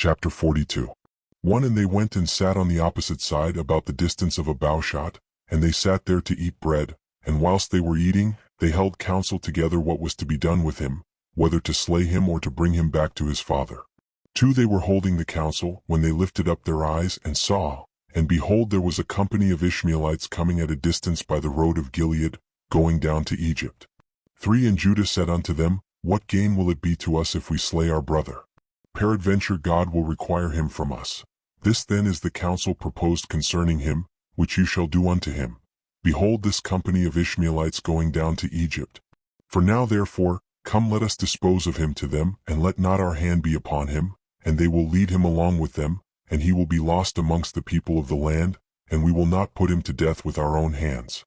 Chapter 42. 1 And they went and sat on the opposite side about the distance of a bowshot, and they sat there to eat bread, and whilst they were eating, they held counsel together what was to be done with him, whether to slay him or to bring him back to his father. 2 They were holding the counsel, when they lifted up their eyes and saw, and behold there was a company of Ishmaelites coming at a distance by the road of Gilead, going down to Egypt. 3 And Judah said unto them, What gain will it be to us if we slay our brother? Peradventure God will require him from us. This then is the counsel proposed concerning him, which you shall do unto him. Behold this company of Ishmaelites going down to Egypt. For now therefore, come let us dispose of him to them, and let not our hand be upon him, and they will lead him along with them, and he will be lost amongst the people of the land, and we will not put him to death with our own hands.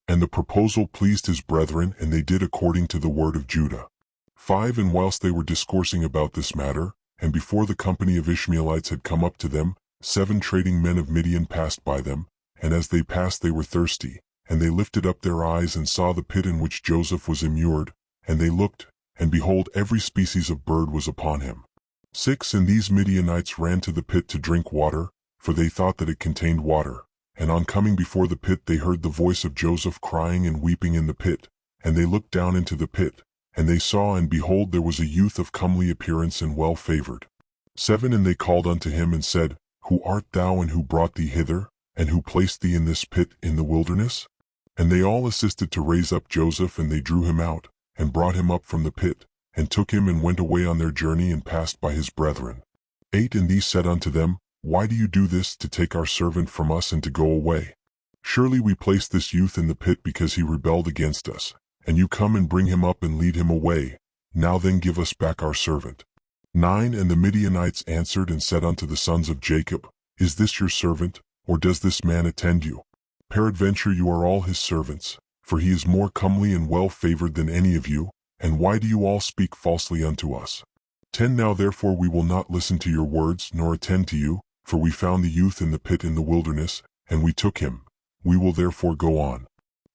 And the proposal pleased his brethren, and they did according to the word of Judah. 5 And whilst they were discoursing about this matter, and before the company of Ishmaelites had come up to them, 7 trading men of Midian passed by them, and as they passed they were thirsty, and they lifted up their eyes and saw the pit in which Joseph was immured, and they looked, and behold every species of bird was upon him. 6 And these Midianites ran to the pit to drink water, for they thought that it contained water, and on coming before the pit they heard the voice of Joseph crying and weeping in the pit, and they looked down into the pit, and they saw, and behold there was a youth of comely appearance and well favored. 7 And they called unto him and said, Who art thou, and who brought thee hither, and who placed thee in this pit in the wilderness? And they all assisted to raise up Joseph, and they drew him out, and brought him up from the pit, and took him and went away on their journey and passed by his brethren. 8 And these said unto them, Why do you do this, to take our servant from us and to go away? Surely we placed this youth in the pit because he rebelled against us, and you come and bring him up and lead him away. Now then give us back our servant. 9 And the Midianites answered and said unto the sons of Jacob, Is this your servant, or does this man attend you? Peradventure you are all his servants, for he is more comely and well favored than any of you, and why do you all speak falsely unto us? 10 Now therefore we will not listen to your words nor attend to you, for we found the youth in the pit in the wilderness, and we took him. We will therefore go on.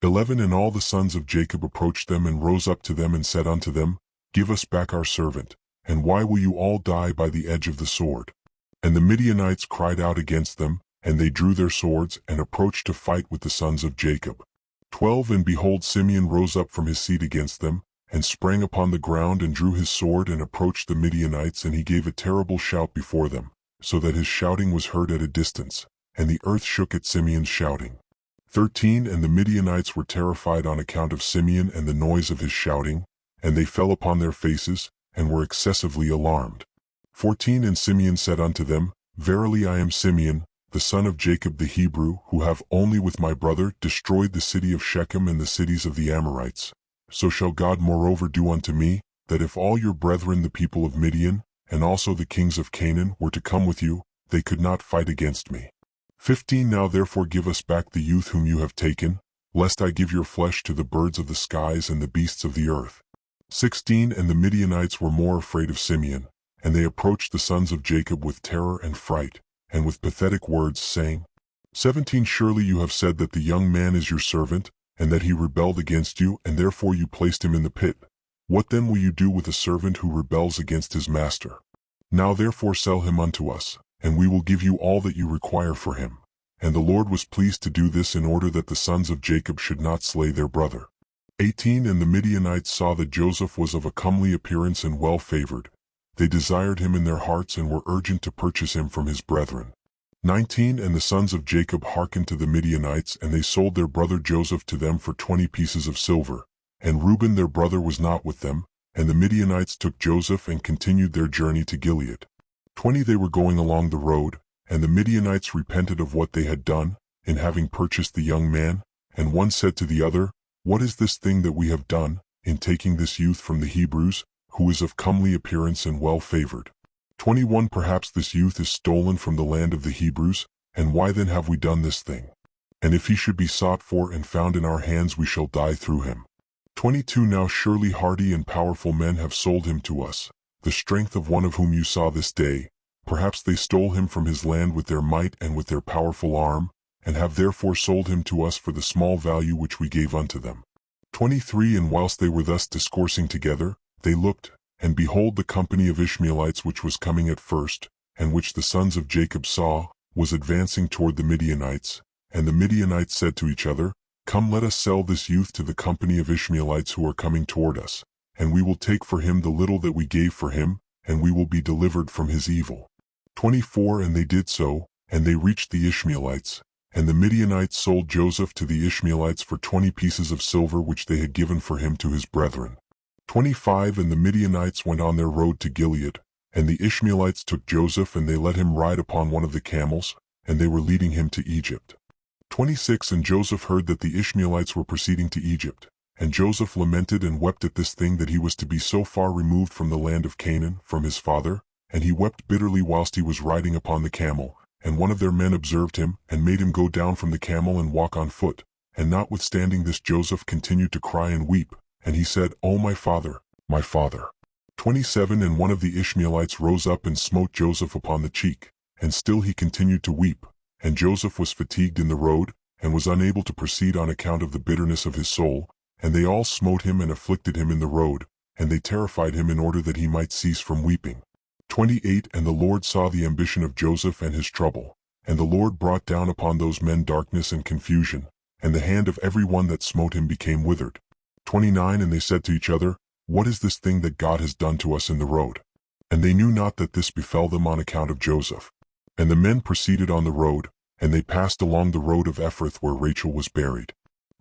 11 And all the sons of Jacob approached them and rose up to them and said unto them, Give us back our servant, and why will you all die by the edge of the sword? And the Midianites cried out against them, and they drew their swords and approached to fight with the sons of Jacob. 12 And behold Simeon rose up from his seat against them, and sprang upon the ground and drew his sword and approached the Midianites, and he gave a terrible shout before them, so that his shouting was heard at a distance, and the earth shook at Simeon's shouting. 13 And the Midianites were terrified on account of Simeon and the noise of his shouting, and they fell upon their faces, and were excessively alarmed. 14 And Simeon said unto them, Verily I am Simeon, the son of Jacob the Hebrew, who have only with my brother destroyed the city of Shechem and the cities of the Amorites. So shall God moreover do unto me, that if all your brethren the people of Midian, and also the kings of Canaan, were to come with you, they could not fight against me. 15 Now therefore give us back the youth whom you have taken, lest I give your flesh to the birds of the skies and the beasts of the earth. 16 And the Midianites were more afraid of Simeon, and they approached the sons of Jacob with terror and fright, and with pathetic words, saying, 17 Surely you have said that the young man is your servant, and that he rebelled against you, and therefore you placed him in the pit. What then will you do with a servant who rebels against his master? Now therefore sell him unto us, and we will give you all that you require for him. And the Lord was pleased to do this in order that the sons of Jacob should not slay their brother. 18 And the Midianites saw that Joseph was of a comely appearance and well favored. They desired him in their hearts and were urgent to purchase him from his brethren. 19 And the sons of Jacob hearkened to the Midianites, and they sold their brother Joseph to them for 20 pieces of silver. And Reuben their brother was not with them, and the Midianites took Joseph and continued their journey to Gilead. 20 They were going along the road, and the Midianites repented of what they had done, in having purchased the young man, and one said to the other, What is this thing that we have done, in taking this youth from the Hebrews, who is of comely appearance and well favored? 21 Perhaps this youth is stolen from the land of the Hebrews, and why then have we done this thing? And if he should be sought for and found in our hands, we shall die through him. 22 Now surely hardy and powerful men have sold him to us, the strength of one of whom you saw this day. Perhaps they stole him from his land with their might and with their powerful arm, and have therefore sold him to us for the small value which we gave unto them. 23 And whilst they were thus discoursing together, they looked, and behold the company of Ishmaelites which was coming at first, and which the sons of Jacob saw, was advancing toward the Midianites. And the Midianites said to each other, "Come, let us sell this youth to the company of Ishmaelites who are coming toward us, and we will take for him the little that we gave for him, and we will be delivered from his evil." 24 And they did so, and they reached the Ishmaelites. And the Midianites sold Joseph to the Ishmaelites for 20 pieces of silver which they had given for him to his brethren. 25 And the Midianites went on their road to Gilead, and the Ishmaelites took Joseph, and they let him ride upon one of the camels, and they were leading him to Egypt. 26 And Joseph heard that the Ishmaelites were proceeding to Egypt, and Joseph lamented and wept at this thing, that he was to be so far removed from the land of Canaan, from his father, and he wept bitterly whilst he was riding upon the camel. And one of their men observed him, and made him go down from the camel and walk on foot. And notwithstanding this Joseph continued to cry and weep, and he said, "O my father, my father." 27 And one of the Ishmaelites rose up and smote Joseph upon the cheek, and still he continued to weep. And Joseph was fatigued in the road, and was unable to proceed on account of the bitterness of his soul. And they all smote him and afflicted him in the road, and they terrified him in order that he might cease from weeping. 28 And the Lord saw the ambition of Joseph and his trouble, and the Lord brought down upon those men darkness and confusion, and the hand of every one that smote him became withered. 29 And they said to each other, "What is this thing that God has done to us in the road?" And they knew not that this befell them on account of Joseph. And the men proceeded on the road, and they passed along the road of Ephrath where Rachel was buried.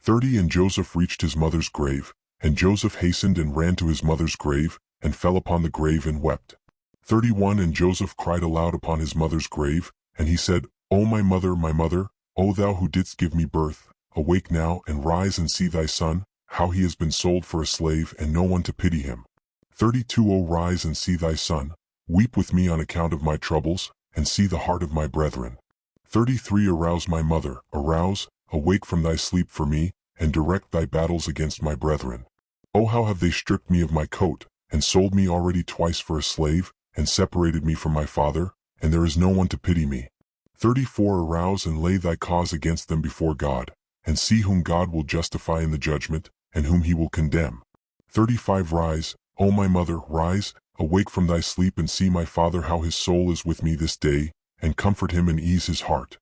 30 And Joseph reached his mother's grave, and Joseph hastened and ran to his mother's grave, and fell upon the grave and wept. 31 And Joseph cried aloud upon his mother's grave, and he said, "O my mother, O thou who didst give me birth, awake now, and rise and see thy son, how he has been sold for a slave, and no one to pity him." 32 O rise and see thy son, weep with me on account of my troubles, and see the heart of my brethren. 33 Arouse my mother, arouse, awake from thy sleep for me, and direct thy battles against my brethren. O how have they stripped me of my coat, and sold me already twice for a slave, and separated me from my father, and there is no one to pity me. 34 Arouse and lay thy cause against them before God, and see whom God will justify in the judgment, and whom he will condemn. 35 Rise, O my mother, rise, awake from thy sleep, and see my father how his soul is with me this day, and comfort him and ease his heart.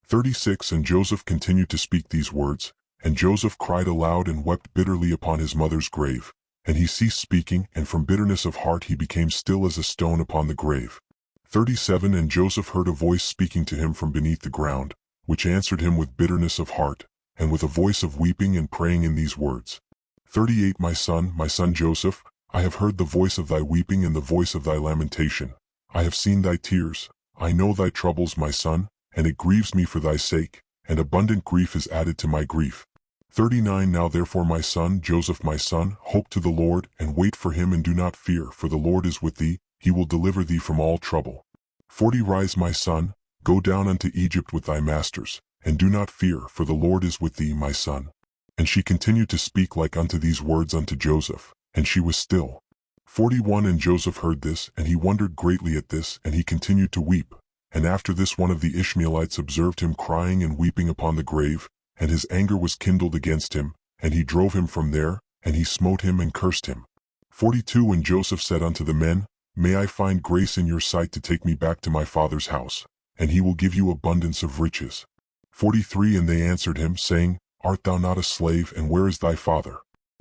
36 And Joseph continued to speak these words, and Joseph cried aloud and wept bitterly upon his mother's grave. And he ceased speaking, and from bitterness of heart he became still as a stone upon the grave. 37 And Joseph heard a voice speaking to him from beneath the ground, which answered him with bitterness of heart, and with a voice of weeping and praying in these words. 38 my son Joseph, I have heard the voice of thy weeping and the voice of thy lamentation. I have seen thy tears. I know thy troubles, my son, and it grieves me for thy sake, and abundant grief is added to my grief. 39 Now therefore my son Joseph, my son, hope to the Lord, and wait for him, and do not fear, for the Lord is with thee, he will deliver thee from all trouble. 40 Rise my son, go down unto Egypt with thy masters, and do not fear, for the Lord is with thee, my son. And she continued to speak like unto these words unto Joseph, and she was still. 41 And Joseph heard this, and he wondered greatly at this, and he continued to weep. And after this one of the Ishmaelites observed him crying and weeping upon the grave, and his anger was kindled against him, and he drove him from there, and he smote him and cursed him. 42 And Joseph said unto the men, May I find grace in your sight to take me back to my father's house, and he will give you abundance of riches. 43 And they answered him, saying, Art thou not a slave, and where is thy father?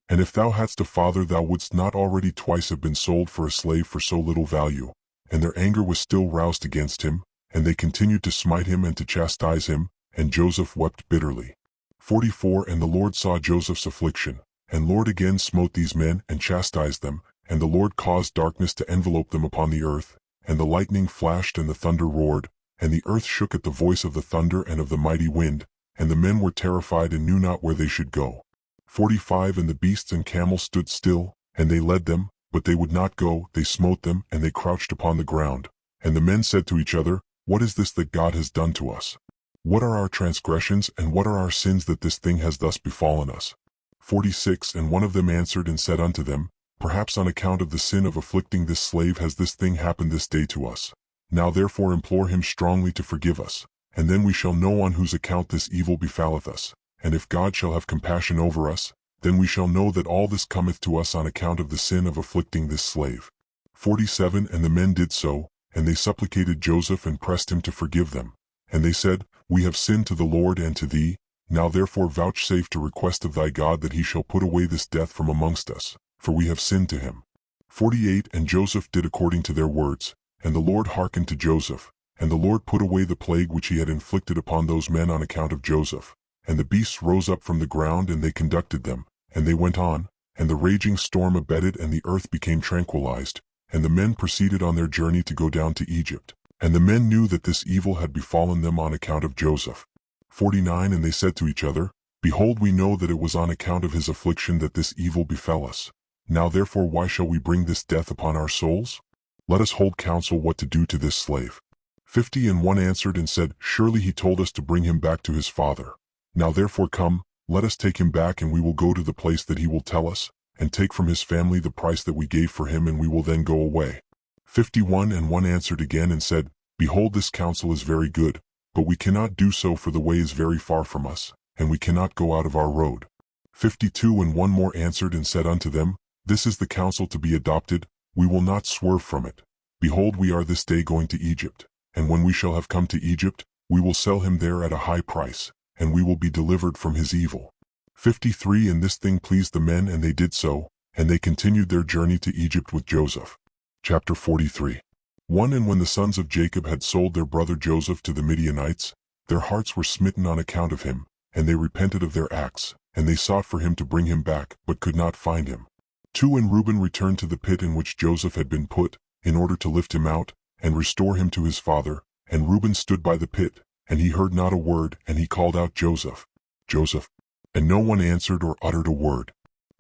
And if thou hadst a father, thou wouldst not already twice have been sold for a slave for so little value. And their anger was still roused against him, and they continued to smite him and to chastise him, and Joseph wept bitterly. 44 And the Lord saw Joseph's affliction, and Lord again smote these men and chastised them, and the Lord caused darkness to envelope them upon the earth, and the lightning flashed and the thunder roared, and the earth shook at the voice of the thunder and of the mighty wind, and the men were terrified and knew not where they should go. 45 And the beasts and camels stood still, and they led them, but they would not go, they smote them, and they crouched upon the ground. And the men said to each other, What is this that God has done to us? What are our transgressions, and what are our sins, that this thing has thus befallen us? 46 And one of them answered and said unto them, Perhaps on account of the sin of afflicting this slave has this thing happened this day to us. Now therefore implore him strongly to forgive us, and then we shall know on whose account this evil befalleth us. And if God shall have compassion over us, then we shall know that all this cometh to us on account of the sin of afflicting this slave. 47 And the men did so, and they supplicated Joseph and pressed him to forgive them. And they said, We have sinned to the Lord and to thee, now therefore vouchsafe to request of thy God that he shall put away this death from amongst us, for we have sinned to him. 48 And Joseph did according to their words, and the Lord hearkened to Joseph, and the Lord put away the plague which he had inflicted upon those men on account of Joseph. And the beasts rose up from the ground, and they conducted them, and they went on, and the raging storm abated, and the earth became tranquilized, and the men proceeded on their journey to go down to Egypt. And the men knew that this evil had befallen them on account of Joseph. 49 And they said to each other, Behold, we know that it was on account of his affliction that this evil befell us. Now therefore why shall we bring this death upon our souls? Let us hold counsel what to do to this slave. 50 And one answered and said, Surely he told us to bring him back to his father. Now therefore come, let us take him back, and we will go to the place that he will tell us, and take from his family the price that we gave for him, and we will then go away. 51 And one answered again and said, Behold, this counsel is very good, but we cannot do so, for the way is very far from us, and we cannot go out of our road. 52 And one more answered and said unto them, This is the counsel to be adopted, we will not swerve from it. Behold, we are this day going to Egypt, and when we shall have come to Egypt, we will sell him there at a high price, and we will be delivered from his evil. 53 And this thing pleased the men, and they did so, and they continued their journey to Egypt with Joseph. Chapter 43. 1 And when the sons of Jacob had sold their brother Joseph to the Midianites, their hearts were smitten on account of him, and they repented of their acts, and they sought for him to bring him back, but could not find him. 2 And Reuben returned to the pit in which Joseph had been put, in order to lift him out, and restore him to his father. And Reuben stood by the pit, and he heard not a word, and he called out, Joseph, Joseph. And no one answered or uttered a word.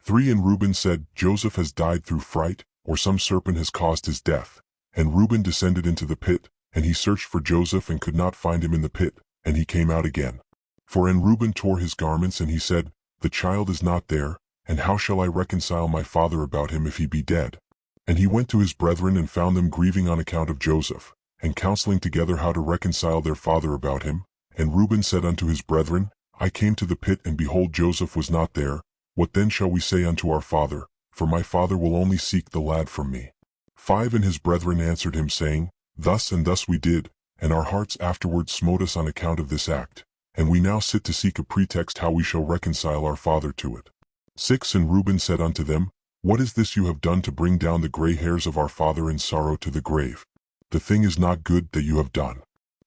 3 And Reuben said, Joseph has died through fright, or some serpent has caused his death. And Reuben descended into the pit, and he searched for Joseph and could not find him in the pit, and he came out again. 4 And Reuben tore his garments, and he said, The child is not there, and how shall I reconcile my father about him if he be dead? And he went to his brethren and found them grieving on account of Joseph, and counseling together how to reconcile their father about him. And Reuben said unto his brethren, I came to the pit, and behold, Joseph was not there. What then shall we say unto our father? For my father will only seek the lad from me. 5 And his brethren answered him, saying, Thus and thus we did, and our hearts afterward smote us on account of this act, and we now sit to seek a pretext how we shall reconcile our father to it. 6 And Reuben said unto them, What is this you have done to bring down the gray hairs of our father in sorrow to the grave? The thing is not good that you have done.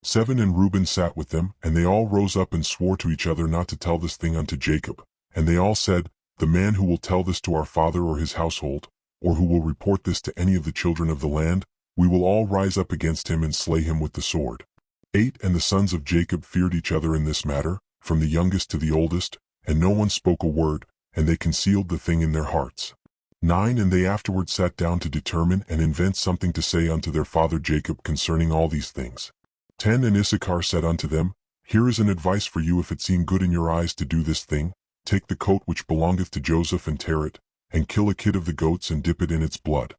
7 And Reuben sat with them, and they all rose up and swore to each other not to tell this thing unto Jacob. And they all said, The man who will tell this to our father or his household, or who will report this to any of the children of the land, we will all rise up against him and slay him with the sword. 8 And the sons of Jacob feared each other in this matter, from the youngest to the oldest, and no one spoke a word, and they concealed the thing in their hearts. 9 And they afterward sat down to determine and invent something to say unto their father Jacob concerning all these things. 10 And Issachar said unto them, Here is an advice for you, if it seem good in your eyes to do this thing. Take the coat which belongeth to Joseph and tear it, and kill a kid of the goats and dip it in its blood.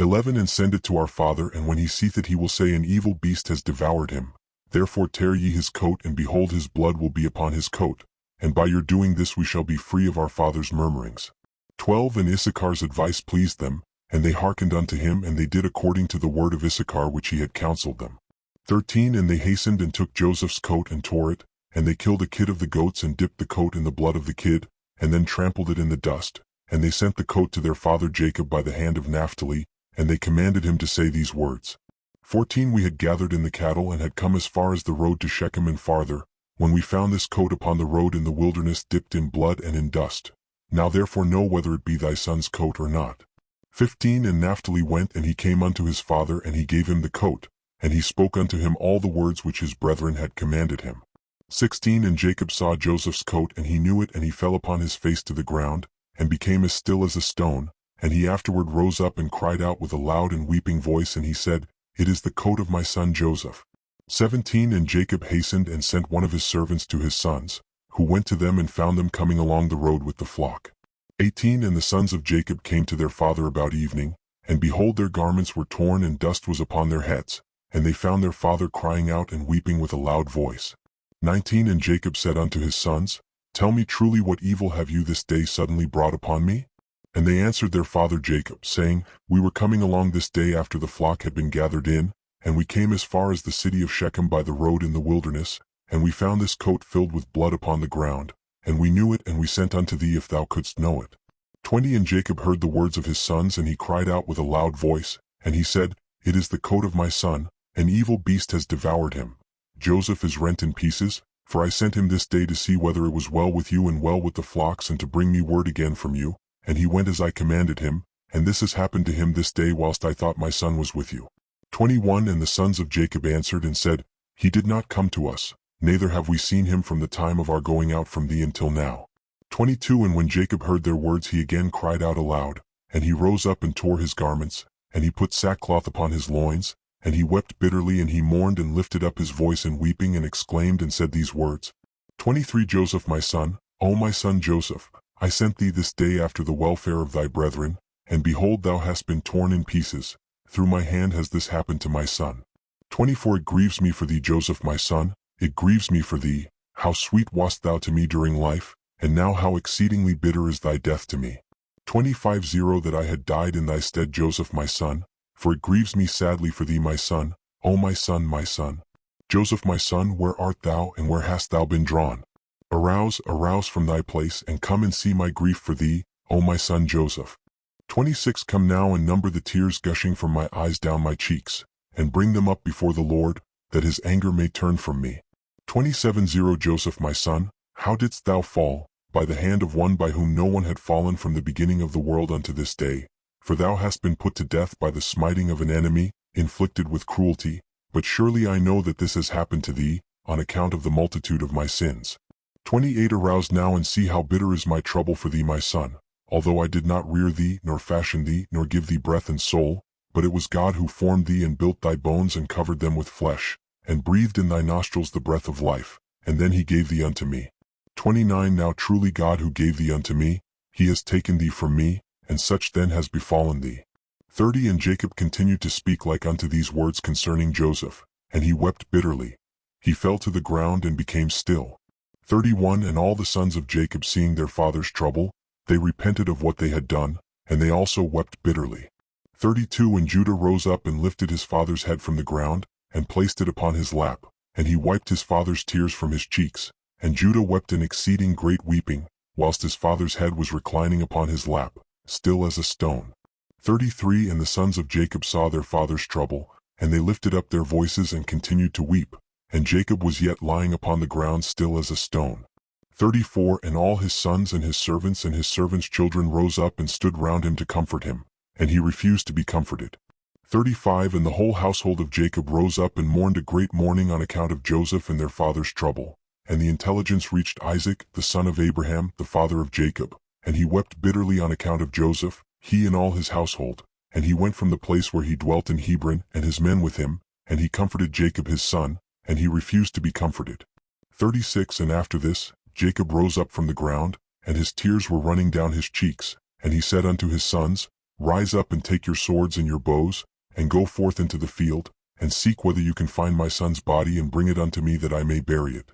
11 And send it to our father, and when he seeth it he will say, An evil beast has devoured him. Therefore tear ye his coat, and behold, his blood will be upon his coat, and by your doing this we shall be free of our father's murmurings. 12 And Issachar's advice pleased them, and they hearkened unto him, and they did according to the word of Issachar which he had counseled them. 13 And they hastened and took Joseph's coat and tore it, and they killed a kid of the goats and dipped the coat in the blood of the kid, and then trampled it in the dust. And they sent the coat to their father Jacob by the hand of Naphtali, and they commanded him to say these words. 14 We had gathered in the cattle and had come as far as the road to Shechem and farther, when we found this coat upon the road in the wilderness dipped in blood and in dust. Now therefore know whether it be thy son's coat or not. 15 And Naphtali went, and he came unto his father, and he gave him the coat, and he spoke unto him all the words which his brethren had commanded him. 16 And Jacob saw Joseph's coat, and he knew it, and he fell upon his face to the ground, and became as still as a stone. And he afterward rose up and cried out with a loud and weeping voice, and he said, It is the coat of my son Joseph. 17 And Jacob hastened and sent one of his servants to his sons, who went to them and found them coming along the road with the flock. 18 And the sons of Jacob came to their father about evening, and behold, their garments were torn, and dust was upon their heads, and they found their father crying out and weeping with a loud voice. 19 And Jacob said unto his sons, Tell me truly, what evil have you this day suddenly brought upon me? And they answered their father Jacob, saying, We were coming along this day after the flock had been gathered in, And we came as far as the city of Shechem by the road in the wilderness, and we found this coat filled with blood upon the ground, and we knew it, and we sent unto thee if thou couldst know it. 20 And Jacob heard the words of his sons, and he cried out with a loud voice, and he said, It is the coat of my son, an evil beast has devoured him. Joseph is rent in pieces, for I sent him this day to see whether it was well with you and well with the flocks, and to bring me word again from you. And he went as I commanded him, and this has happened to him this day whilst I thought my son was with you. 21 And the sons of Jacob answered and said, He did not come to us, neither have we seen him from the time of our going out from thee until now. 22 And when Jacob heard their words, he again cried out aloud, and he rose up and tore his garments, and he put sackcloth upon his loins, and he wept bitterly, and he mourned and lifted up his voice in weeping, and exclaimed and said these words. 23 Joseph my son, O my son Joseph, I sent thee this day after the welfare of thy brethren, and behold, thou hast been torn in pieces. Through my hand has this happened to my son. 24 It grieves me for thee, Joseph my son, it grieves me for thee. How sweet wast thou to me during life, and now how exceedingly bitter is thy death to me. 25 That I had died in thy stead, Joseph my son, for it grieves me sadly for thee, my son, O my son, my son. Joseph my son, where art thou, and where hast thou been drawn? Arouse, arouse from thy place, and come and see my grief for thee, O my son Joseph. 26 Come now and number the tears gushing from my eyes down my cheeks, and bring them up before the Lord, that his anger may turn from me. 27 Joseph my son, how didst thou fall? By the hand of one by whom no one had fallen from the beginning of the world unto this day. For thou hast been put to death by the smiting of an enemy, inflicted with cruelty. But surely I know that this has happened to thee, on account of the multitude of my sins. 28 Arouse now and see how bitter is my trouble for thee, my son. Although I did not rear thee, nor fashion thee, nor give thee breath and soul, but it was God who formed thee and built thy bones and covered them with flesh, and breathed in thy nostrils the breath of life, and then he gave thee unto me. 29 Now truly God who gave thee unto me, he has taken thee from me, and such then has befallen thee. 30 And Jacob continued to speak like unto these words concerning Joseph, and he wept bitterly. He fell to the ground and became still. 31 And all the sons of Jacob, seeing their father's trouble, they repented of what they had done, and they also wept bitterly. 32 And Judah rose up and lifted his father's head from the ground, and placed it upon his lap, and he wiped his father's tears from his cheeks. And Judah wept an exceeding great weeping, whilst his father's head was reclining upon his lap, still as a stone. 33 And the sons of Jacob saw their father's trouble, and they lifted up their voices and continued to weep, and Jacob was yet lying upon the ground still as a stone. 34 And all his sons and his servants' children rose up and stood round him to comfort him, and he refused to be comforted. 35 And the whole household of Jacob rose up and mourned a great mourning on account of Joseph and their father's trouble. And the intelligence reached Isaac, the son of Abraham, the father of Jacob, and he wept bitterly on account of Joseph, he and all his household. And he went from the place where he dwelt in Hebron, and his men with him, and he comforted Jacob his son, and he refused to be comforted. 36 And after this, Jacob rose up from the ground, and his tears were running down his cheeks, and he said unto his sons, Rise up and take your swords and your bows, and go forth into the field, and seek whether you can find my son's body, and bring it unto me that I may bury it.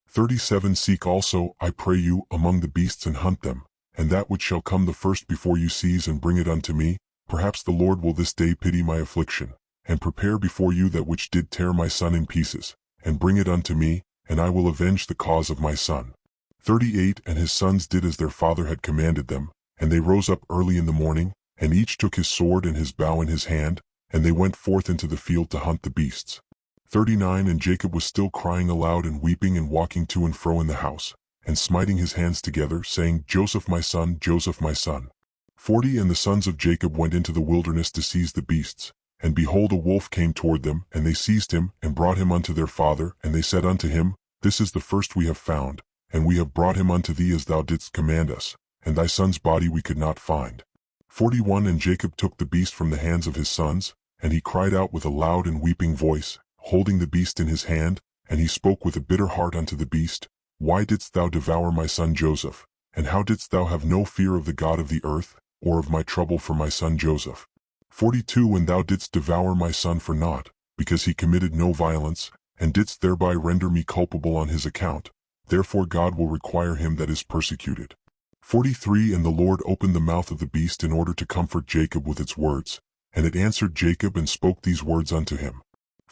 37 Seek also, I pray you, among the beasts, and hunt them, and that which shall come the first before you seize, and bring it unto me. Perhaps the Lord will this day pity my affliction, and prepare before you that which did tear my son in pieces, and bring it unto me, and I will avenge the cause of my son. 38 And his sons did as their father had commanded them, and they rose up early in the morning, and each took his sword and his bow in his hand, and they went forth into the field to hunt the beasts. 39 And Jacob was still crying aloud and weeping and walking to and fro in the house, and smiting his hands together, saying, Joseph my son, Joseph my son. 40 And the sons of Jacob went into the wilderness to seize the beasts, and behold, a wolf came toward them, and they seized him, and brought him unto their father, and they said unto him, This is the first we have found, and we have brought him unto thee as thou didst command us, and thy son's body we could not find. 41 And Jacob took the beast from the hands of his sons, and he cried out with a loud and weeping voice, holding the beast in his hand, and he spoke with a bitter heart unto the beast, Why didst thou devour my son Joseph? And how didst thou have no fear of the God of the earth, or of my trouble for my son Joseph? 42 And thou didst devour my son for naught, because he committed no violence, and didst thereby render me culpable on his account. Therefore God will require him that is persecuted. 43 And the Lord opened the mouth of the beast in order to comfort Jacob with its words, and it answered Jacob and spoke these words unto him.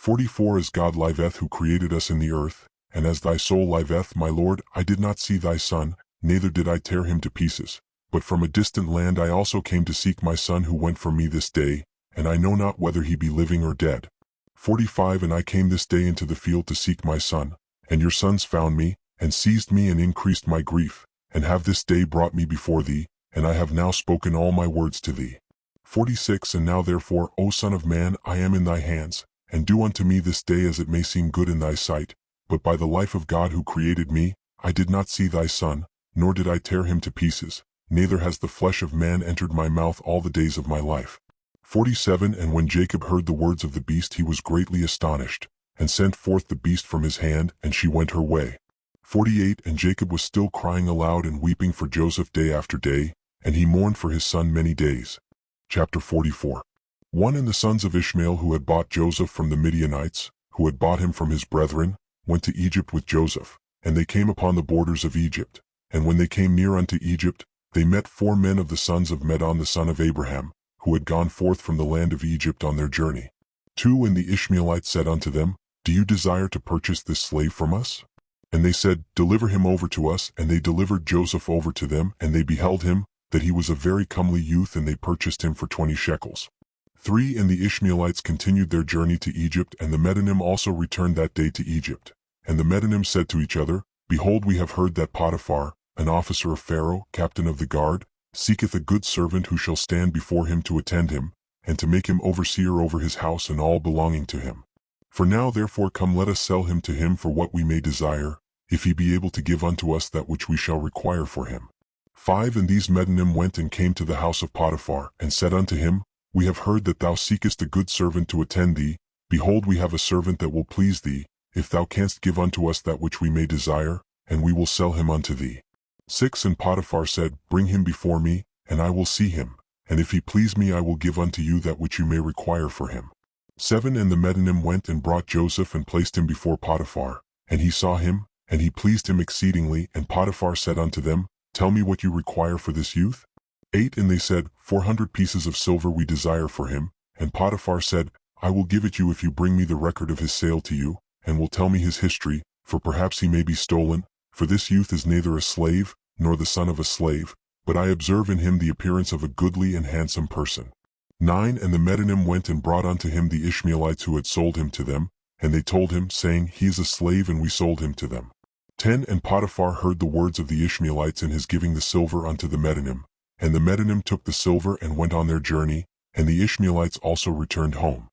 44 As God liveth who created us in the earth, and as thy soul liveth, my Lord, I did not see thy son, neither did I tear him to pieces. But from a distant land I also came to seek my son who went from me this day, and I know not whether he be living or dead. 45 And I came this day into the field to seek my son, and your sons found me, and seized me and increased my grief, and have this day brought me before thee, and I have now spoken all my words to thee. 46 And now therefore, O Son of Man, I am in thy hands, and do unto me this day as it may seem good in thy sight, but by the life of God who created me, I did not see thy son, nor did I tear him to pieces, neither has the flesh of man entered my mouth all the days of my life. 47 And when Jacob heard the words of the beast he was greatly astonished, and sent forth the beast from his hand, and she went her way. 48 And Jacob was still crying aloud and weeping for Joseph day after day, and he mourned for his son many days. Chapter 44 1 And the sons of Ishmael who had bought Joseph from the Midianites, who had bought him from his brethren, went to Egypt with Joseph, and they came upon the borders of Egypt. And when they came near unto Egypt, they met 4 men of the sons of Medon the son of Abraham, who had gone forth from the land of Egypt on their journey. 2 And the Ishmaelites said unto them, Do you desire to purchase this slave from us? And they said, Deliver him over to us. And they delivered Joseph over to them, and they beheld him, that he was a very comely youth, and they purchased him for 20 shekels. 3 And the Ishmaelites continued their journey to Egypt, and the Medonim also returned that day to Egypt. And the Medonim said to each other, Behold, we have heard that Potiphar, an officer of Pharaoh, captain of the guard, seeketh a good servant who shall stand before him to attend him, and to make him overseer over his house and all belonging to him. For now therefore come, let us sell him to him for what we may desire, if he be able to give unto us that which we shall require for him. 5 And these Medonim went and came to the house of Potiphar, and said unto him, We have heard that thou seekest a good servant to attend thee. Behold, we have a servant that will please thee, if thou canst give unto us that which we may desire, and we will sell him unto thee. 6 And Potiphar said, Bring him before me, and I will see him, and if he please me I will give unto you that which you may require for him. 7 And the Medonim went and brought Joseph and placed him before Potiphar, and he saw him, and he pleased him exceedingly. And Potiphar said unto them, Tell me what you require for this youth. 8 And they said, 400 pieces of silver we desire for him. And Potiphar said, I will give it you if you bring me the record of his sale to you, and will tell me his history, for perhaps he may be stolen. For this youth is neither a slave, nor the son of a slave, but I observe in him the appearance of a goodly and handsome person. 9 And the Medonim went and brought unto him the Ishmaelites who had sold him to them, and they told him, saying, He is a slave, and we sold him to them. 10 And Potiphar heard the words of the Ishmaelites in his giving the silver unto the Medonim, and the Medonim took the silver and went on their journey, and the Ishmaelites also returned home.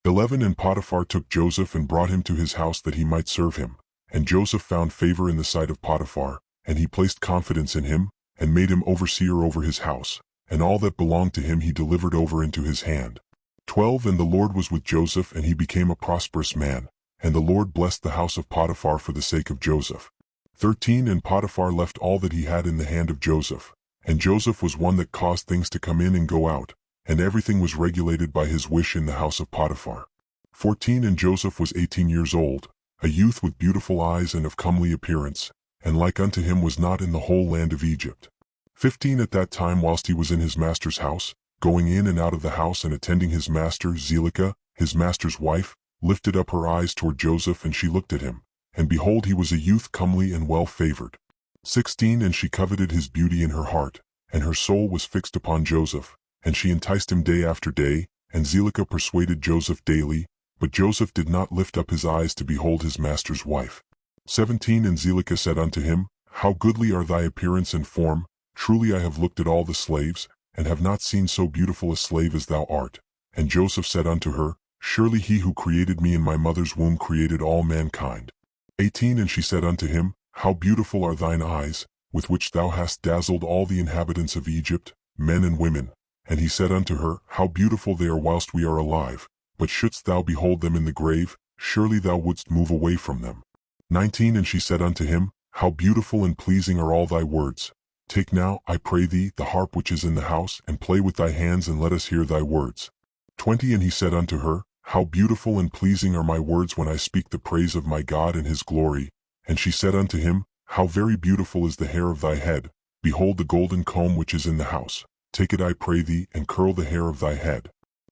11 And Potiphar took Joseph and brought him to his house that he might serve him. And Joseph found favor in the sight of Potiphar, and he placed confidence in him, and made him overseer over his house, and all that belonged to him he delivered over into his hand. 12 And the Lord was with Joseph, and he became a prosperous man, and the Lord blessed the house of Potiphar for the sake of Joseph. 13 And Potiphar left all that he had in the hand of Joseph, and Joseph was one that caused things to come in and go out, and everything was regulated by his wish in the house of Potiphar. 14 And Joseph was 18 years old, a youth with beautiful eyes and of comely appearance, and like unto him was not in the whole land of Egypt. 15 At that time whilst he was in his master's house, going in and out of the house and attending his master, Zelicah, his master's wife, lifted up her eyes toward Joseph, and she looked at him, and behold, he was a youth comely and well favored. 16 And she coveted his beauty in her heart, and her soul was fixed upon Joseph, and she enticed him day after day, and Zelicah persuaded Joseph daily, but Joseph did not lift up his eyes to behold his master's wife. 17 And Zelicah said unto him, How goodly are thy appearance and form! Truly I have looked at all the slaves, and have not seen so beautiful a slave as thou art. And Joseph said unto her, Surely he who created me in my mother's womb created all mankind. 18 And she said unto him, How beautiful are thine eyes, with which thou hast dazzled all the inhabitants of Egypt, men and women. And he said unto her, How beautiful they are whilst we are alive, but shouldst thou behold them in the grave, surely thou wouldst move away from them. 19 And she said unto him, How beautiful and pleasing are all thy words! Take now, I pray thee, the harp which is in the house, and play with thy hands, and let us hear thy words. 20 And he said unto her, How beautiful and pleasing are my words when I speak the praise of my God and his glory. And she said unto him, How very beautiful is the hair of thy head! Behold the golden comb which is in the house. Take it, I pray thee, and curl the hair of thy head.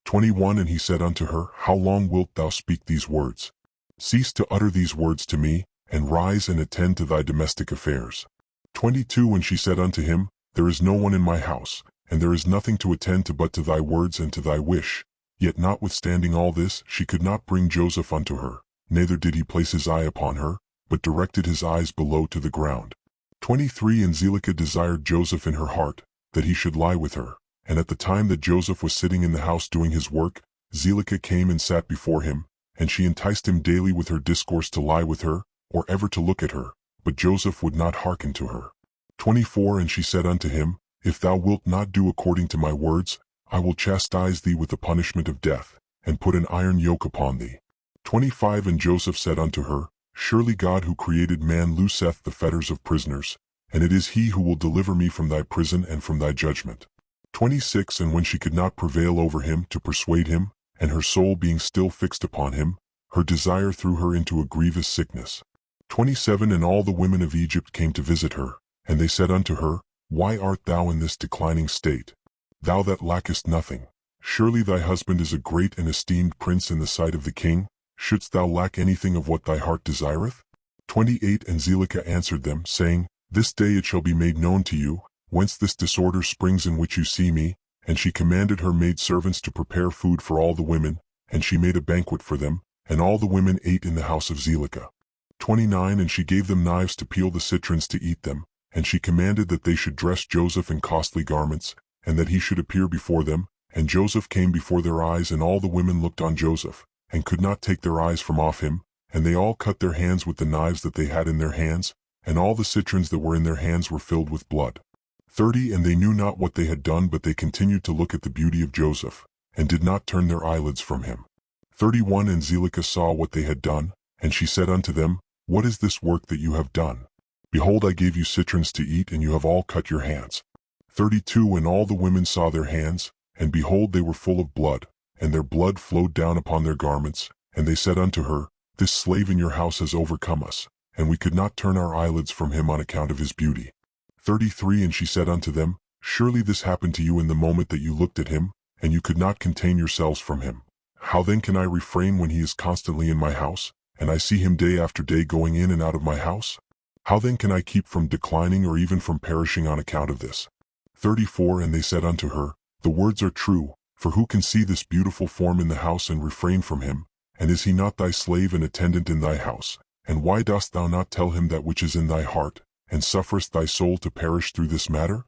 21 And he said unto her, How long wilt thou speak these words? Cease to utter these words to me, and rise and attend to thy domestic affairs. 22 And she said unto him, There is no one in my house, and there is nothing to attend to but to thy words and to thy wish. Yet notwithstanding all this, she could not bring Joseph unto her, neither did he place his eye upon her, but directed his eyes below to the ground. 23 And Zelicah desired Joseph in her heart, that he should lie with her. And at the time that Joseph was sitting in the house doing his work, Zelicah came and sat before him, and she enticed him daily with her discourse to lie with her, or ever to look at her, but Joseph would not hearken to her. 24 And she said unto him, If thou wilt not do according to my words, I will chastise thee with the punishment of death, and put an iron yoke upon thee. 25 And Joseph said unto her, Surely God who created man looseth the fetters of prisoners, and it is he who will deliver me from thy prison and from thy judgment. 26 And when she could not prevail over him to persuade him, and her soul being still fixed upon him, her desire threw her into a grievous sickness. 27 And all the women of Egypt came to visit her, and they said unto her, Why art thou in this declining state? Thou that lackest nothing. Surely thy husband is a great and esteemed prince in the sight of the king. Shouldst thou lack anything of what thy heart desireth? 28 And Zelicah answered them, saying, This day it shall be made known to you, whence this disorder springs in which you see me. And she commanded her maidservants to prepare food for all the women, and she made a banquet for them, and all the women ate in the house of Zelicah. 29 And she gave them knives to peel the citrons to eat them, and she commanded that they should dress Joseph in costly garments, and that he should appear before them. And Joseph came before their eyes, and all the women looked on Joseph, and could not take their eyes from off him, and they all cut their hands with the knives that they had in their hands, and all the citrons that were in their hands were filled with blood. 30 And they knew not what they had done, but they continued to look at the beauty of Joseph, and did not turn their eyelids from him. 31 And Zelicah saw what they had done, and she said unto them, What is this work that you have done? Behold, I gave you citrons to eat, and you have all cut your hands. 32 And all the women saw their hands, and behold, they were full of blood, and their blood flowed down upon their garments. And they said unto her, This slave in your house has overcome us, and we could not turn our eyelids from him on account of his beauty. 33 And she said unto them, Surely this happened to you in the moment that you looked at him, and you could not contain yourselves from him. How then can I refrain when he is constantly in my house, and I see him day after day going in and out of my house? How then can I keep from declining or even from perishing on account of this? 34 And they said unto her, The words are true, for who can see this beautiful form in the house and refrain from him? And is he not thy slave and attendant in thy house? And why dost thou not tell him that which is in thy heart, and sufferest thy soul to perish through this matter?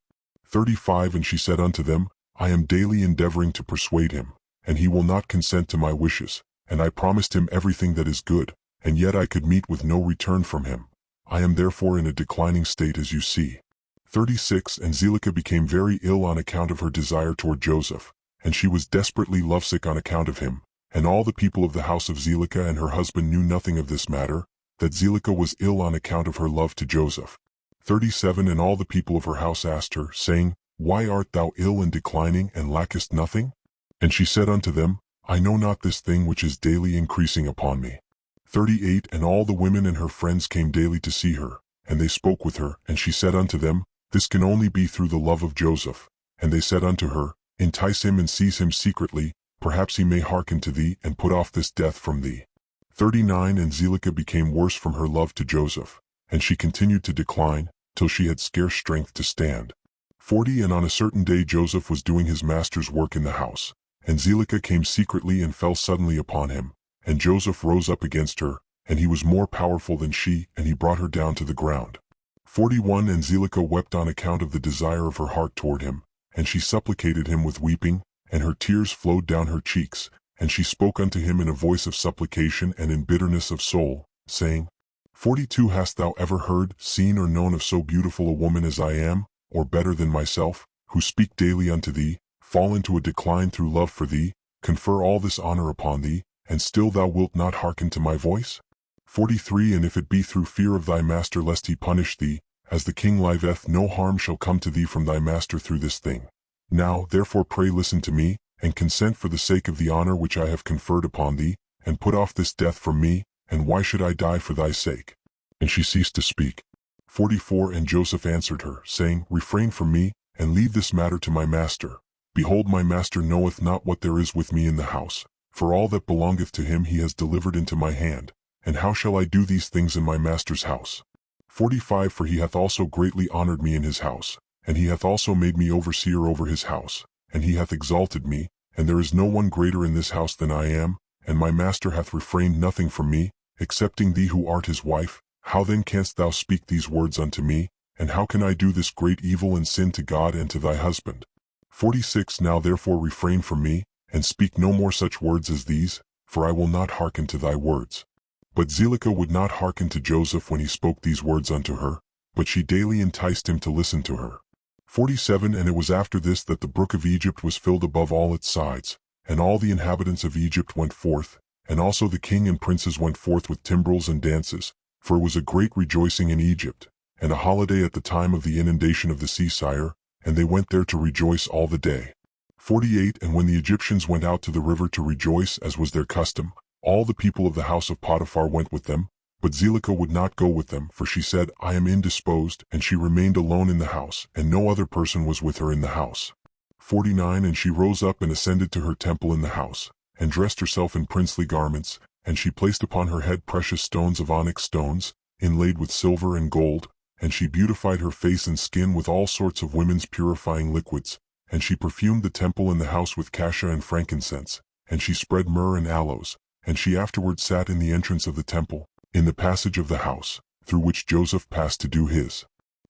35 And she said unto them, I am daily endeavoring to persuade him, and he will not consent to my wishes, and I promised him everything that is good, and yet I could meet with no return from him. I am therefore in a declining state, as you see. 36 And Zelicah became very ill on account of her desire toward Joseph, and she was desperately lovesick on account of him. And all the people of the house of Zelicah and her husband knew nothing of this matter, that Zelicah was ill on account of her love to Joseph. 37 And all the people of her house asked her, saying, Why art thou ill and declining, and lackest nothing? And she said unto them, I know not this thing which is daily increasing upon me. 38 And all the women and her friends came daily to see her, and they spoke with her, and she said unto them, This can only be through the love of Joseph. And they said unto her, Entice him and seize him secretly, perhaps he may hearken to thee, and put off this death from thee. 39 And Zelicah became worse from her love to Joseph, and she continued to decline, till she had scarce strength to stand. 40 And on a certain day Joseph was doing his master's work in the house, and Zelicah came secretly and fell suddenly upon him, and Joseph rose up against her, and he was more powerful than she, and he brought her down to the ground. 41 And Zelicah wept on account of the desire of her heart toward him, and she supplicated him with weeping, and her tears flowed down her cheeks, and she spoke unto him in a voice of supplication and in bitterness of soul, saying, 42 Hast thou ever heard, seen or known of so beautiful a woman as I am, or better than myself, who speak daily unto thee, fall into a decline through love for thee, confer all this honor upon thee, and still thou wilt not hearken to my voice? 43 And if it be through fear of thy master lest he punish thee, as the king liveth, no harm shall come to thee from thy master through this thing. Now therefore pray listen to me, and consent for the sake of the honor which I have conferred upon thee, and put off this death from me, and why should I die for thy sake? And she ceased to speak. 44 And Joseph answered her, saying, Refrain from me, and leave this matter to my master. Behold, my master knoweth not what there is with me in the house, for all that belongeth to him he has delivered into my hand. And how shall I do these things in my master's house? 45 For he hath also greatly honored me in his house, and he hath also made me overseer over his house, and he hath exalted me, and there is no one greater in this house than I am, and my master hath refrained nothing from me, excepting thee who art his wife. How then canst thou speak these words unto me, and how can I do this great evil and sin to God and to thy husband? 46 Now therefore refrain from me, and speak no more such words as these, for I will not hearken to thy words. But Zelicah would not hearken to Joseph when he spoke these words unto her, but she daily enticed him to listen to her. 47 And it was after this that the brook of Egypt was filled above all its sides, and all the inhabitants of Egypt went forth, and also the king and princes went forth with timbrels and dances, for it was a great rejoicing in Egypt, and a holiday at the time of the inundation of the sea sire, and they went there to rejoice all the day. 48 And when the Egyptians went out to the river to rejoice as was their custom, all the people of the house of Potiphar went with them, but Zelicah would not go with them, for she said, I am indisposed, and she remained alone in the house, and no other person was with her in the house. 49 And she rose up and ascended to her temple in the house, and dressed herself in princely garments, and she placed upon her head precious stones of onyx stones, inlaid with silver and gold, and she beautified her face and skin with all sorts of women's purifying liquids, and she perfumed the temple and the house with cassia and frankincense, and she spread myrrh and aloes, and she afterward sat in the entrance of the temple, in the passage of the house, through which Joseph passed to do his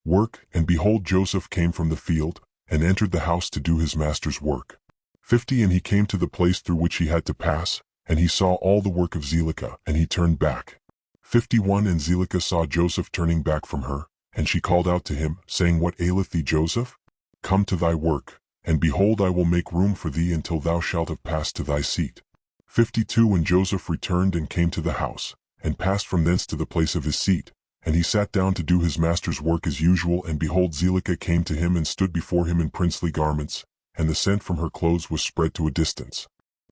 work. And behold, Joseph came from the field, and entered the house to do his master's work. 50 And he came to the place through which he had to pass, and he saw all the work of Zelicah, and he turned back. 51 And Zelicah saw Joseph turning back from her, and she called out to him, saying, What aileth thee, Joseph? Come to thy work, and behold, I will make room for thee until thou shalt have passed to thy seat. 52 And Joseph returned and came to the house, and passed from thence to the place of his seat, and he sat down to do his master's work as usual. And behold, Zelicah came to him and stood before him in princely garments, and the scent from her clothes was spread to a distance.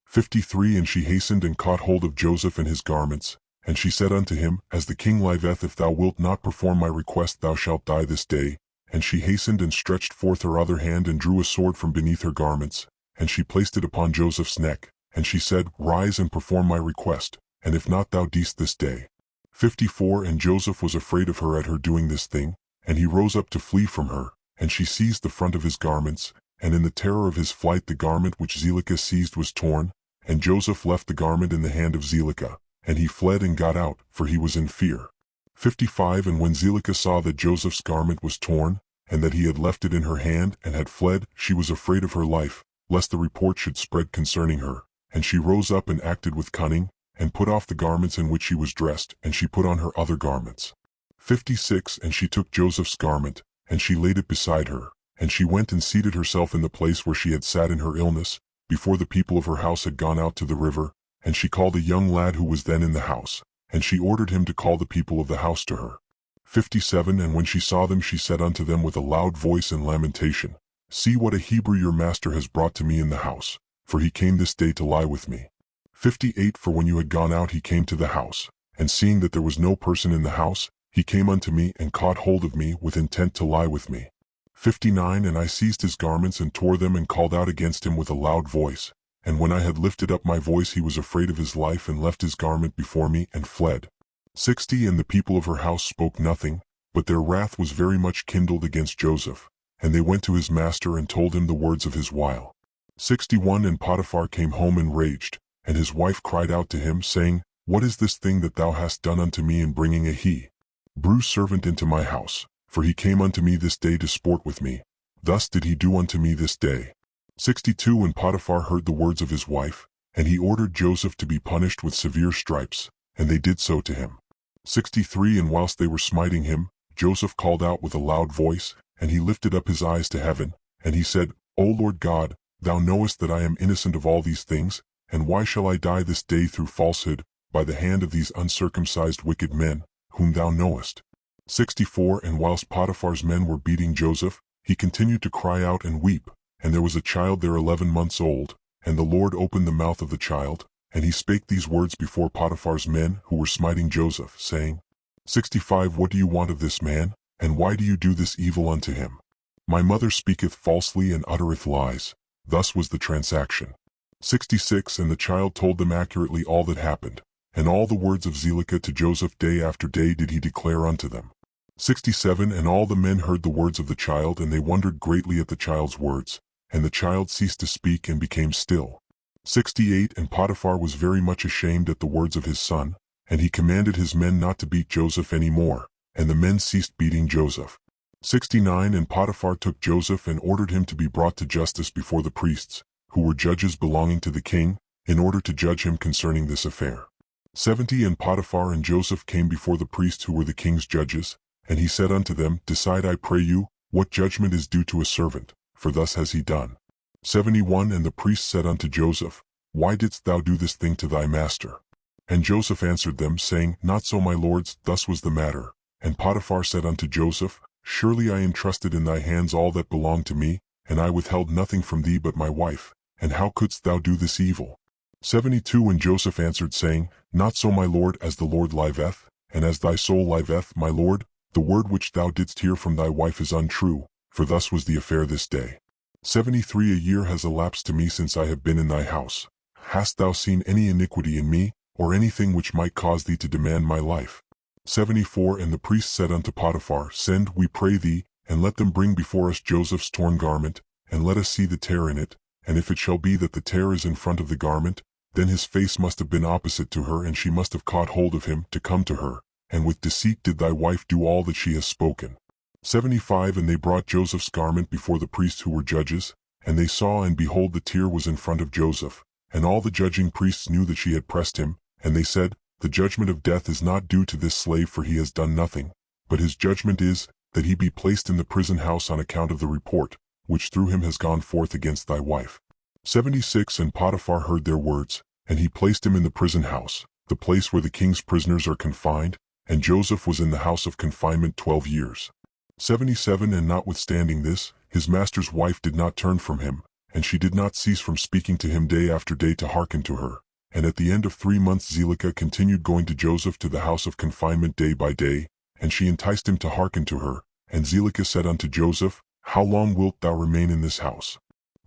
53 And she hastened and caught hold of Joseph in his garments, and she said unto him, As the king liveth, if thou wilt not perform my request, thou shalt die this day. And she hastened and stretched forth her other hand and drew a sword from beneath her garments, and she placed it upon Joseph's neck, and she said, Rise and perform my request, and if not, thou deest this day. 54 And Joseph was afraid of her at her doing this thing, and he rose up to flee from her, and she seized the front of his garments, and in the terror of his flight the garment which Zelicah seized was torn, and Joseph left the garment in the hand of Zelicah, and he fled and got out, for he was in fear. 55 And when Zelicah saw that Joseph's garment was torn, and that he had left it in her hand and had fled, she was afraid of her life, lest the report should spread concerning her. And she rose up and acted with cunning, and put off the garments in which she was dressed, and she put on her other garments. 56 And she took Joseph's garment, and she laid it beside her, and she went and seated herself in the place where she had sat in her illness, before the people of her house had gone out to the river, and she called a young lad who was then in the house, and she ordered him to call the people of the house to her. 57 And when she saw them, she said unto them with a loud voice and lamentation, See what a Hebrew your master has brought to me in the house, for he came this day to lie with me. 58 For when you had gone out he came to the house, and seeing that there was no person in the house, he came unto me and caught hold of me with intent to lie with me. 59 And I seized his garments and tore them and called out against him with a loud voice, and when I had lifted up my voice he was afraid of his life and left his garment before me and fled. 60 And the people of her house spoke nothing, but their wrath was very much kindled against Joseph, and they went to his master and told him the words of his wile. 61 And Potiphar came home enraged, and his wife cried out to him, saying, What is this thing that thou hast done unto me in bringing a Hebrew servant into my house? For he came unto me this day to sport with me. Thus did he do unto me this day. 62 And Potiphar heard the words of his wife, and he ordered Joseph to be punished with severe stripes, and they did so to him. 63 And whilst they were smiting him, Joseph called out with a loud voice, and he lifted up his eyes to heaven, and he said, O Lord God, thou knowest that I am innocent of all these things, and why shall I die this day through falsehood, by the hand of these uncircumcised wicked men, whom thou knowest? 64 And whilst Potiphar's men were beating Joseph, he continued to cry out and weep, and there was a child there 11 months old, and the Lord opened the mouth of the child, and he spake these words before Potiphar's men who were smiting Joseph, saying, 65 What do you want of this man, and why do you do this evil unto him? My mother speaketh falsely and uttereth lies. Thus was the transaction. 66 And the child told them accurately all that happened, and all the words of Zelicah to Joseph day after day did he declare unto them. 67 And all the men heard the words of the child, and they wondered greatly at the child's words, and the child ceased to speak and became still. 68 And Potiphar was very much ashamed at the words of his son, and he commanded his men not to beat Joseph any more, and the men ceased beating Joseph. 69 And Potiphar took Joseph and ordered him to be brought to justice before the priests, who were judges belonging to the king, in order to judge him concerning this affair. 70 And Potiphar and Joseph came before the priests who were the king's judges, and he said unto them, Decide, I pray you, what judgment is due to a servant, for thus has he done. 71 And the priests said unto Joseph, Why didst thou do this thing to thy master? And Joseph answered them, saying, Not so, my lords, thus was the matter. And Potiphar said unto Joseph, Surely I entrusted in thy hands all that belonged to me, and I withheld nothing from thee but my wife, and how couldst thou do this evil? 72 And Joseph answered, saying, Not so, my lord, as the Lord liveth, and as thy soul liveth, my lord, the word which thou didst hear from thy wife is untrue, for thus was the affair this day. 73 A year has elapsed to me since I have been in thy house. Hast thou seen any iniquity in me, or anything which might cause thee to demand my life? 74 And the priest said unto Potiphar, Send, we pray thee, and let them bring before us Joseph's torn garment, and let us see the tear in it, and if it shall be that the tear is in front of the garment, then his face must have been opposite to her, and she must have caught hold of him to come to her, and with deceit did thy wife do all that she has spoken. 75 And they brought Joseph's garment before the priests who were judges, and they saw, and behold, the tear was in front of Joseph, and all the judging priests knew that she had pressed him, and they said, The judgment of death is not due to this slave, for he has done nothing, but his judgment is, that he be placed in the prison house on account of the report, which through him has gone forth against thy wife. 76 And Potiphar heard their words, and he placed him in the prison house, the place where the king's prisoners are confined, and Joseph was in the house of confinement 12 years. 77 And notwithstanding this, his master's wife did not turn from him, and she did not cease from speaking to him day after day to hearken to her. And at the end of 3 months Zelicah continued going to Joseph to the house of confinement day by day, and she enticed him to hearken to her. And Zelicah said unto Joseph, How long wilt thou remain in this house?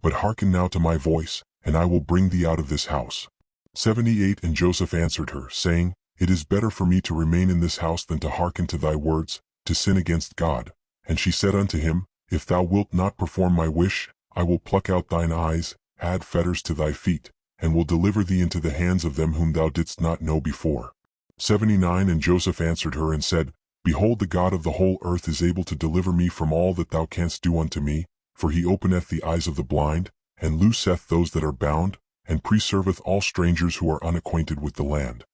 But hearken now to my voice, and I will bring thee out of this house. 78 And Joseph answered her, saying, It is better for me to remain in this house than to hearken to thy words, to sin against God. And she said unto him, If thou wilt not perform my wish, I will pluck out thine eyes, add fetters to thy feet, and will deliver thee into the hands of them whom thou didst not know before. 79 And Joseph answered her and said, Behold, the God of the whole earth is able to deliver me from all that thou canst do unto me, for he openeth the eyes of the blind, and looseth those that are bound, and preserveth all strangers who are unacquainted with the land.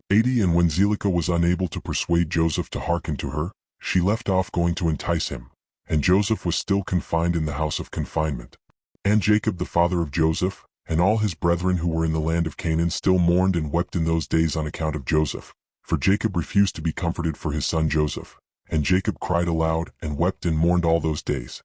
80 And when Zelicah was unable to persuade Joseph to hearken to her, she left off going to entice him, and Joseph was still confined in the house of confinement. And Jacob the father of Joseph, and all his brethren who were in the land of Canaan still mourned and wept in those days on account of Joseph, for Jacob refused to be comforted for his son Joseph. And Jacob cried aloud, and wept and mourned all those days.